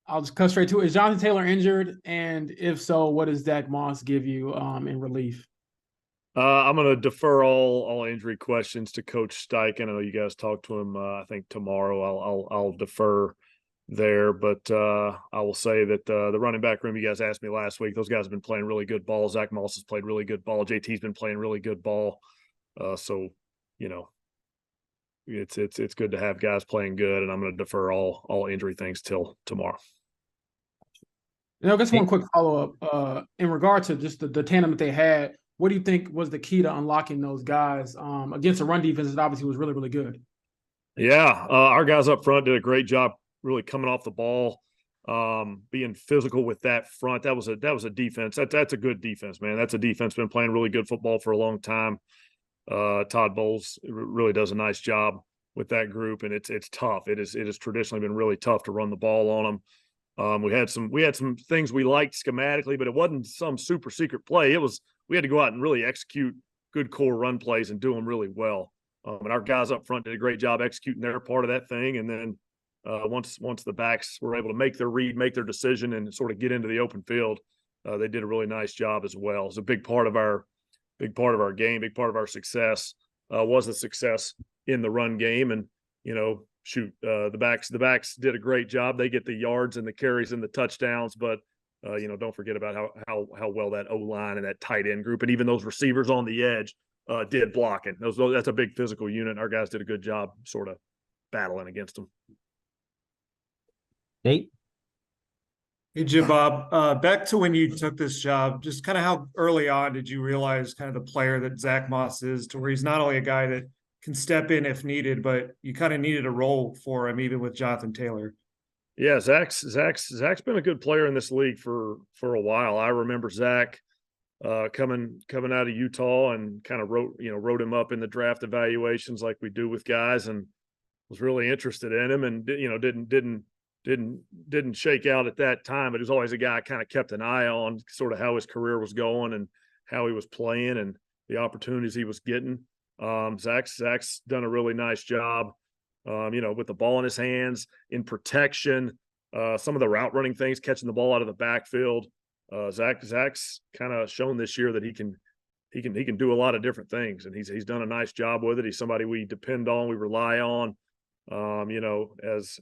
I'll just cut straight to it. Is Jonathan Taylor injured? And if so, what does Zach Moss give you in relief? I'm going to defer all injury questions to Coach Steichen. I know you guys talked to him. I think tomorrow. I'll defer there, but I will say that the running back room you guys asked me last week. Those guys have been playing really good ball. Zach Moss has played really good ball. JT's been playing really good ball. So you know it's good to have guys playing good, and I'm going to defer all injury things till tomorrow. I guess one quick follow up in regard to just the tandem that they had. What do you think was the key to unlocking those guys against a run defense that obviously was really, really good? Yeah, our guys up front did a great job really coming off the ball, being physical with that front. That was a defense. That's a good defense, man. That's a defense been playing really good football for a long time. Todd Bowles really does a nice job with that group, and it's tough. It has traditionally been really tough to run the ball on them. We had some things we liked schematically, but it wasn't some super secret play. It was we had to go out and really execute good core run plays and do them really well. And our guys up front did a great job executing their part of that thing. And then once the backs were able to make their read, make their decision, and sort of get into the open field, they did a really nice job as well. It's a big part of our game, big part of our success was the success in the run game. And the backs did a great job. They get the yards and the carries and the touchdowns, but don't forget about how well that O-line and that tight end group and even those receivers on the edge did blocking. That's a big physical unit. Our guys did a good job sort of battling against them. Nate? Hey, Jim Bob, back to when you took this job, just kind of how early on did you realize kind of the player that Zach Moss is, to where he's not only a guy that can step in if needed, but you kind of needed a role for him, even with Jonathan Taylor? Yeah, Zach's been a good player in this league for a while. I remember Zach coming out of Utah and kind of wrote him up in the draft evaluations like we do with guys, and was really interested in him, and didn't shake out at that time, but he was always a guy I kind of kept an eye on, sort of how his career was going and how he was playing and the opportunities he was getting. Zach's done a really nice job, with the ball in his hands, in protection, some of the route running things, catching the ball out of the backfield. Zach's kind of shown this year that he can do a lot of different things, and he's done a nice job with it. He's somebody we depend on, we rely on. As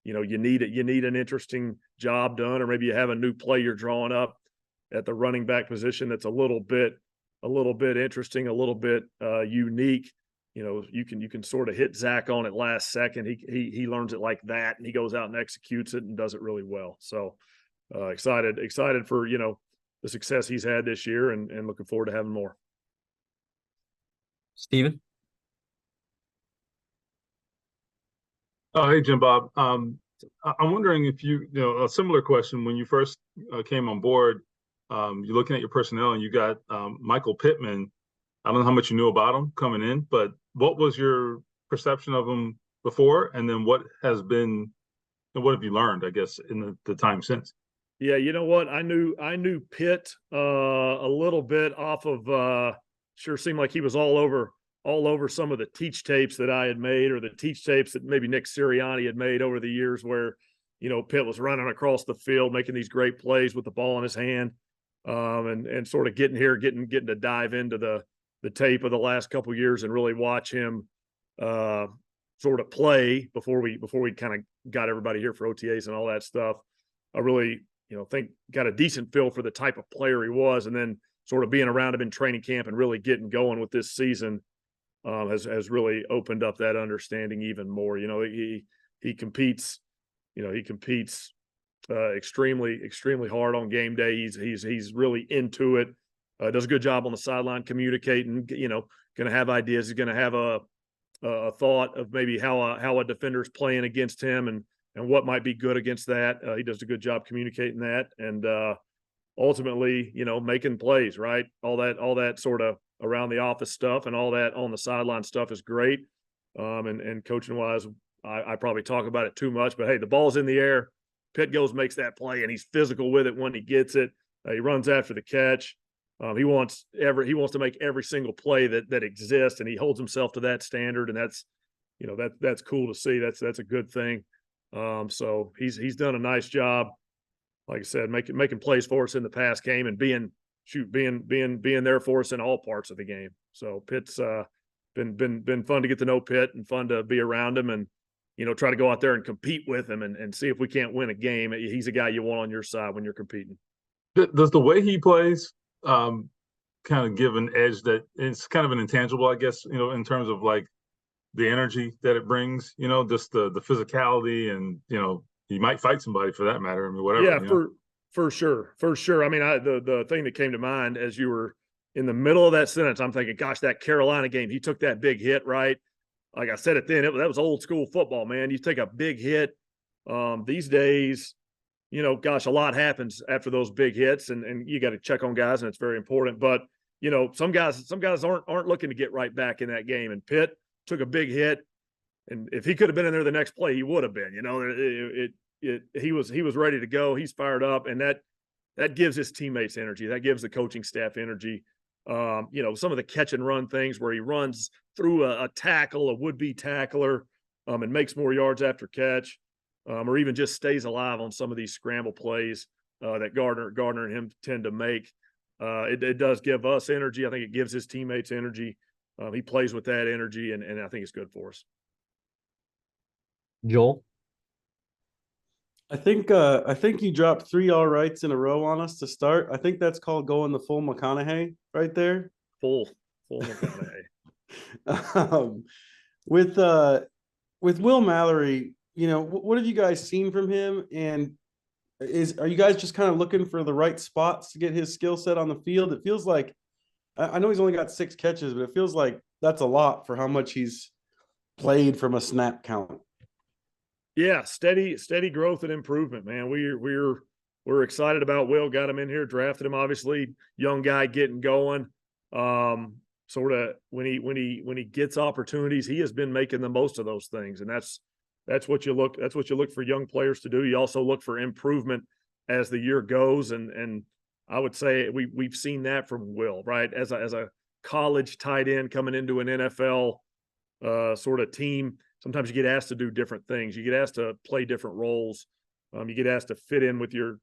you need an interesting job done, or maybe you have a new play you're drawing up at the running back position that's a little bit interesting, a little bit unique. You can sort of hit Zach on it last second. He learns it like that, and he goes out and executes it and does it really well. So excited for the success he's had this year, and looking forward to having more. Steven? Oh, hey, Jim Bob. I'm wondering if a similar question. When you first came on board, you're looking at your personnel and you got Michael Pittman. I don't know how much you knew about him coming in, but what was your perception of him before? And then what have you learned, I guess, in the time since? Yeah, you know what? I knew Pitt a little bit off of sure seemed like he was all over some of the teach tapes that I had made, or the teach tapes that maybe Nick Sirianni had made over the years, where Pitt was running across the field making these great plays with the ball in his hand, and sort of getting to dive into the tape of the last couple of years and really watch him sort of play before we kind of got everybody here for OTAs and all that stuff. I really think got a decent feel for the type of player he was, and then sort of being around him in training camp and really getting going with this season has really opened up that understanding even more. He competes extremely hard on game day. He's really into it. Does a good job on the sideline communicating. Going to have ideas. He's going to have a thought of maybe how a defender's playing against him and what might be good against that. He does a good job communicating that, and ultimately, making plays. Right, all that sort of around the office stuff and all that on the sideline stuff is great. And coaching wise, I probably talk about it too much, but hey, the ball's in the air. Pitt makes that play, and he's physical with it when he gets it. He runs after the catch. He wants to make every single play that exists, and he holds himself to that standard, and that's cool to see. That's a good thing. So he's done a nice job, like I said, making plays for us in the pass game and being there for us in all parts of the game. So Pitt's been fun to get to know Pitt and fun to be around him and, try to go out there and compete with him and see if we can't win a game. He's a guy you want on your side when you're competing. Does the way he plays kind of give an edge that it's kind of an intangible, I guess, in terms of like the energy that it brings, just the physicality and, he might fight somebody for that matter. I mean, whatever. Yeah, for sure. I mean, the thing that came to mind as you were in the middle of that sentence, I'm thinking, gosh, that Carolina game, he took that big hit, right? Like I said it then, that was old school football, man. You take a big hit. These days, gosh, a lot happens after those big hits, and you got to check on guys, and it's very important. But some guys aren't looking to get right back in that game. And Pitt took a big hit, and if he could have been in there the next play, he would have been. He was ready to go. He's fired up, and that gives his teammates energy. That gives the coaching staff energy. Some of the catch and run things where he runs through a tackle, a would-be tackler, and makes more yards after catch, or even just stays alive on some of these scramble plays that Gardner and him tend to make. It does give us energy. I think it gives his teammates energy. He plays with that energy, and I think it's good for us. Joel? I think you dropped 3 all rights in a row on us to start. I think that's called going the full McConaughey right there. Full McConaughey. With Will Mallory, what have you guys seen from him? And are you guys just kind of looking for the right spots to get his skill set on the field? It feels like, I know he's only got 6 catches, but it feels like that's a lot for how much he's played from a snap count. Yeah, steady growth and improvement, man. We're excited about Will. Got him in here, drafted him. Obviously, young guy getting going. Sort of when he gets opportunities, he has been making the most of those things, and that's what you look for young players to do. You also look for improvement as the year goes, and I would say we've seen that from Will, right? As a college tight end coming into an NFL sort of team. Sometimes you get asked to do different things. You get asked to play different roles. You get asked to fit in with your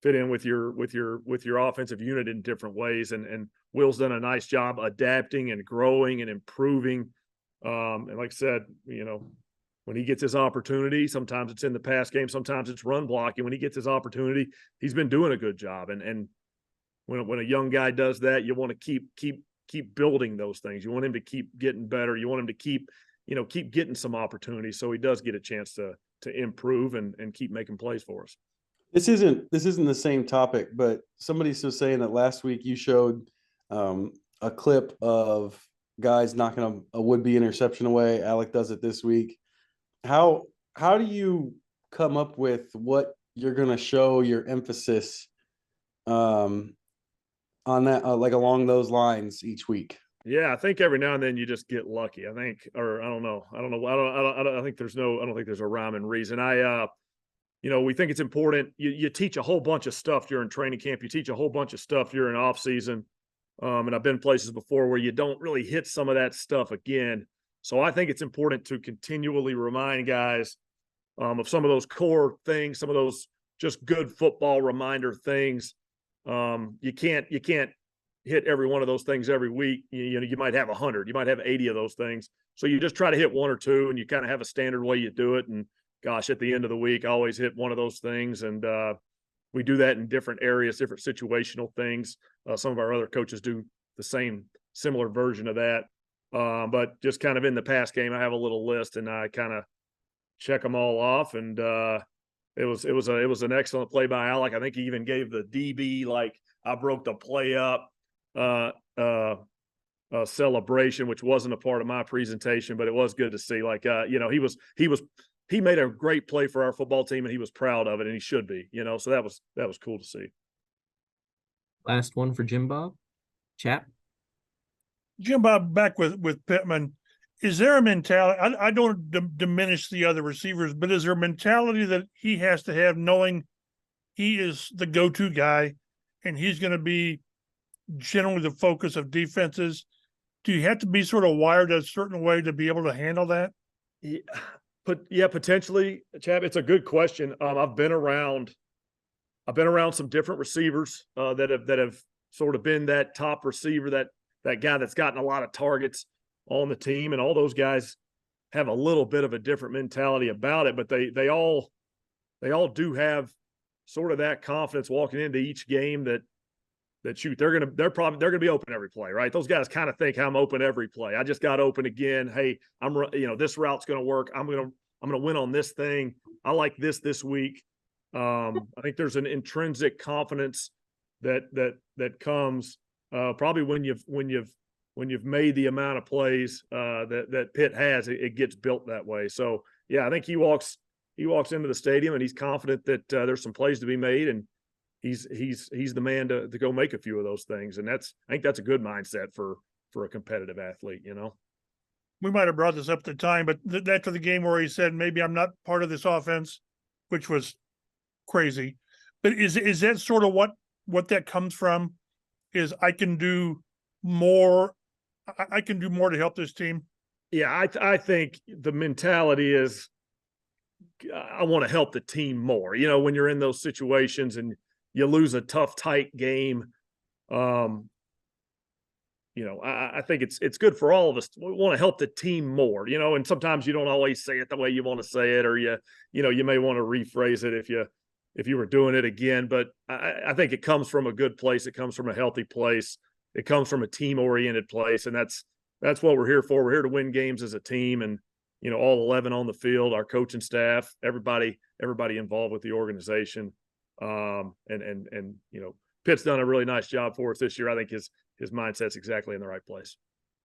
offensive unit in different ways. And Will's done a nice job adapting and growing and improving. And like I said, when he gets his opportunity, sometimes it's in the pass game, sometimes it's run blocking. When he gets his opportunity, he's been doing a good job. And when a young guy does that, you want to keep building those things. You want him to keep getting better. You want him to keep getting some opportunities so he does get a chance to improve and keep making plays for us. This isn't the same topic, but somebody's just saying that last week you showed a clip of guys knocking a would-be interception away. Alec does it this week. How do you come up with what you're going to show your emphasis on that, like along those lines each week? Yeah, I think every now and then you just get lucky. I think, or I don't know. I don't think there's a rhyme and reason. We think it's important. You teach a whole bunch of stuff during training camp. You teach a whole bunch of stuff during off season. And I've been places before where you don't really hit some of that stuff again. So I think it's important to continually remind guys of some of those core things, some of those just good football reminder things. You can't hit every one of those things every week. You might have 100, you might have 80 of those things. So you just try to hit 1 or 2, and you kind of have a standard way you do it. And gosh, at the end of the week, I always hit one of those things. And we do that in different areas, different situational things. Some of our other coaches do the similar version of that. But just kind of in the pass game, I have a little list and I kind of check them all off. And it was an excellent play by Alec. I think he even gave the DB, like, I broke the play up celebration, which wasn't a part of my presentation, but it was good to see. Like, he made a great play for our football team, and he was proud of it, and he should be. So that was cool to see. Last one for Jim Bob. Chap. Jim Bob, back with Pittman. Is there a mentality? I don't diminish the other receivers, but is there a mentality that he has to have, knowing he is the go-to guy and he's going to be generally the focus of defenses? Do you have to be sort of wired a certain way to be able to handle that? Yeah, Potentially, Chad. It's a good question. I've been around some different receivers that have sort of been that top receiver, that guy that's gotten a lot of targets on the team, and all those guys have a little bit of a different mentality about it, but they all do have sort of that confidence walking into each game that shoot, they're gonna be open every play, right? Those guys kind of think I'm open every play. I just got open again. Hey, this route's gonna work. I'm gonna win on this thing. I like this week. I think there's an intrinsic confidence that comes probably when you've made the amount of plays that Pitt has. It gets built that way. So yeah, I think he walks into the stadium and he's confident that there's some plays to be made, and he's the man to go make a few of those things. And I think that's a good mindset for a competitive athlete, you know. We might have brought this up at the time, but after the game where he said, maybe I'm not part of this offense, which was crazy. But is that sort of what that comes from? Is I can do more to help this team? Yeah, I think the mentality is I want to help the team more. You know, when you're in those situations and you lose a tough, tight game, you know, I think it's good for all of us. We want to help the team more, you know, and sometimes you don't always say it the way you want to say it, or you may want to rephrase it if you were doing it again. But I think it comes from a good place. It comes from a healthy place. It comes from a team-oriented place, and that's what we're here for. We're here to win games as a team, and you know, all 11 on the field, our coaching staff, everybody involved with the organization, and you know, Pitt's done a really nice job for us this year. I think his mindset's exactly in the right place.